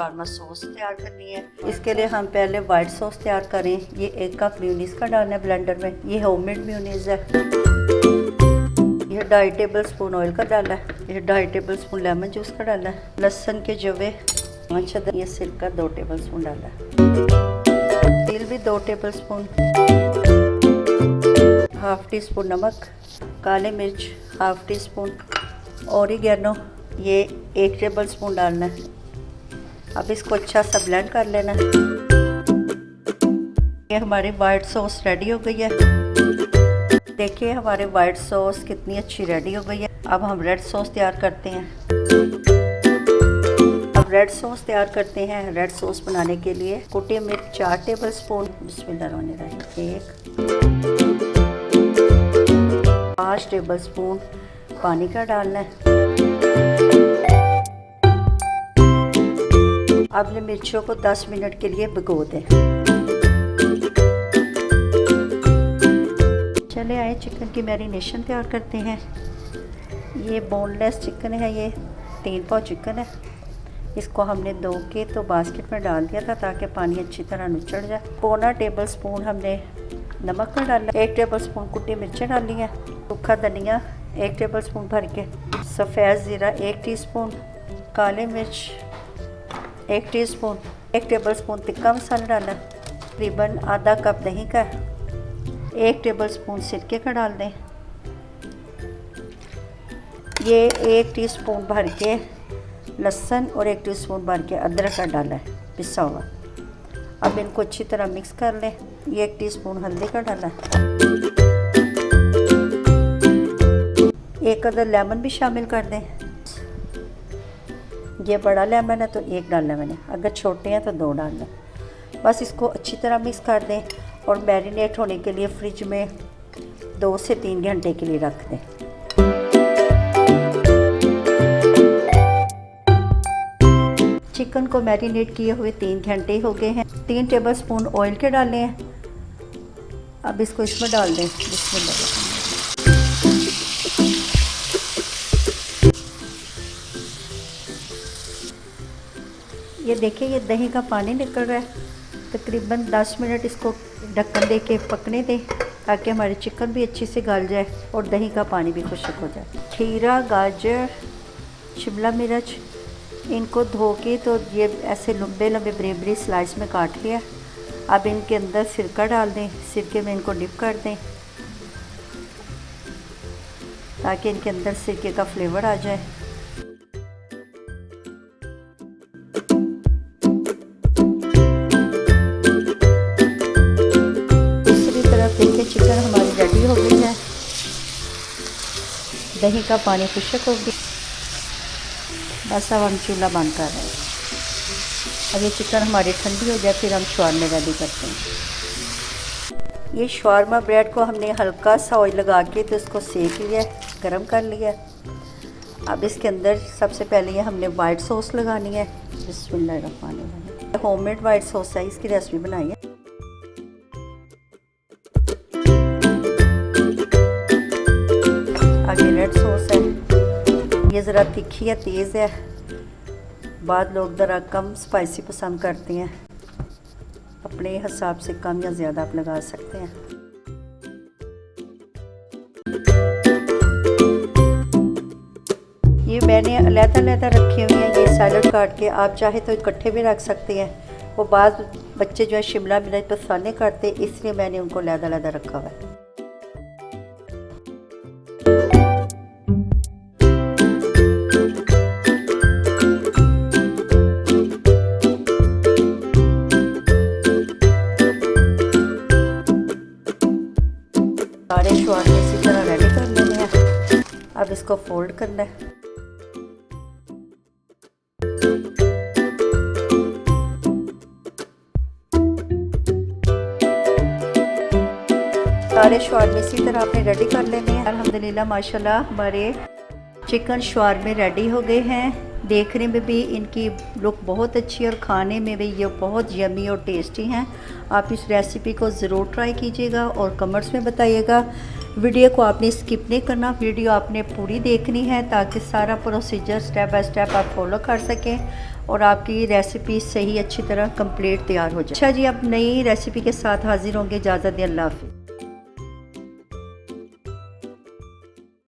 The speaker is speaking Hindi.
शारमा सॉस तैयार करनी है। इसके लिए हम पहले वाइट सॉस तैयार करें। ये 1 कप म्यूनीस का डालना है ब्लेंडर में। ये होममेड म्यूनीस है। ये 2.5 टेबल स्पून ऑयल का डाला है। ये 2.5 टेबल स्पून लेमन जूस का डाला है। लहसुन के जवे 5 अदद। ये सिरका 2 टेबल स्पून डाला है। तेल भी 2 table spoon. Half tea spoon नमक, काले मिर्च हाफ टी स्पून, ऑरिगेनो ये 1 टेबल स्पून डालना है। अब इसको अच्छा सा ब्लेंड कर लेना है। ये हमारी वाइट सॉस रेडी हो गई है। देखिए हमारे वाइट सॉस कितनी अच्छी रेडी हो गई है। अब हम रेड सॉस तैयार करते हैं। अब रेड सॉस तैयार करते हैं। रेड सॉस बनाने के लिए कुटी मिर्च 4 टेबल स्पून, बिस्मिल्लाहिर्रहमानिर्रहीम 5 टेबल स्पून पानी का डालना है। अब ये मिर्चों को 10 मिनट के लिए भिगो दें। चले आए चिकन की मैरिनेशन तैयार करते हैं। ये बोनलेस चिकन है। ये 3 पाव चिकन है। इसको हमने धो के तो बास्केट में डाल दिया था ताकि पानी अच्छी तरह नुचड़ जाए। 1.25 टेबल स्पून हमने नमक का डाला। 1 टेबल स्पून कुटी मिर्चें डाली हैं। सूखा धनिया 1 टेबल स्पून भर के, सफ़ेद ज़ीरा 1 टीस्पून, काले मिर्च 1 टीस्पून, 1 टेबल स्पून तिक्का मसाला डाला। तकरीबन आधा कप दही का, 1 टेबल स्पून सिरके का डाल दें। ये 1 टीस्पून भर के लहसुन और 1 टीस्पून भर के अदरक का डाला है पिसा हुआ। अब इनको अच्छी तरह मिक्स कर लें। ये 1 टीस्पून हल्दी का डाला है। 1 अदद लेमन भी शामिल कर दें। ये बड़ा लेमन है तो 1 डालना मैंने, अगर छोटे हैं तो 2 डालना। बस इसको अच्छी तरह मिक्स कर दें और मैरिनेट होने के लिए फ्रिज में 2 से 3 घंटे के लिए रख दें। चिकन को मैरिनेट किए हुए 3 घंटे हो गए हैं। 3 टेबल स्पून ऑयल के डाले हैं। अब इसको इसमें डाल दें। बिस्मिल्लाह। ये देखिए ये दही का पानी निकल रहा है। तकरीबन 10 मिनट इसको ढक्कन दे के पकने दें ताकि हमारी चिकन भी अच्छी से गल जाए और दही का पानी भी खुश्क हो जाए। खीरा, गाजर, शिमला मिर्च इनको धो के तो ये ऐसे लंबे लंबे बड़े स्लाइस में काट लिया। अब इनके अंदर सिरका डाल दें। सिरके में इनको डिप कर दें ताकि इनके अंदर सिरके का फ्लेवर आ जाए। दूसरी तरफ देखिए चिकन हमारी रेडी हो गई है। दही का पानी खुश्क हो गया। बस अब हम चूल्हा बंद कर रहे हैं। अब ये चिकन हमारी ठंडी हो जाए फिर हम शवारमा रेडी करते हैं। ये शवारमा ब्रेड को हमने हल्का सा ऑयल लगा के तो इसको सेक लिया, गरम कर लिया। अब इसके अंदर सबसे पहले ये हमने वाइट सॉस लगानी है। बिस्मिल्लाहिर्रहमानिर्रहीम होममेड वाइट सॉस है, इसकी रेसिपी बनाई है। आगे रेड सॉस है। ये ज़रा तीखी है, तेज़ है। बाद लोग ज़रा कम स्पाइसी पसंद करते हैं। अपने हिसाब से कम या ज़्यादा आप लगा सकते हैं। ये मैंने अलग-अलग रखे हुए हैं। ये सैलड काट के आप चाहे तो इकट्ठे भी रख सकते हैं। वो बाद बच्चे जो है शिमला मिर्च पसंद नहीं करते, इसलिए मैंने उनको अलग-अलग रखा हुआ है। सारे शवारमे इसी तरह रेडी कर लेने हैं। अब इसको फोल्ड करना है। सारे शवारमे इसी तरह आपने रेडी कर लेने हैं। अल्हम्दुलिल्लाह माशाल्लाह हमारे चिकन शवारमे रेडी हो गए हैं। देखने में भी इनकी लुक बहुत अच्छी है और खाने में भी ये बहुत यमी और टेस्टी हैं। आप इस रेसिपी को ज़रूर ट्राई कीजिएगा और कमेंट्स में बताइएगा। वीडियो को आपने स्किप नहीं करना, वीडियो आपने पूरी देखनी है ताकि सारा प्रोसीजर स्टेप बाय स्टेप आप फॉलो कर सकें और आपकी रेसिपी सही अच्छी तरह कंप्लीट तैयार हो जाए। अच्छा जी, अब नई रेसिपी के साथ हाजिर होंगे। इजाज़त दें, अल्लाह हाफ़िज़।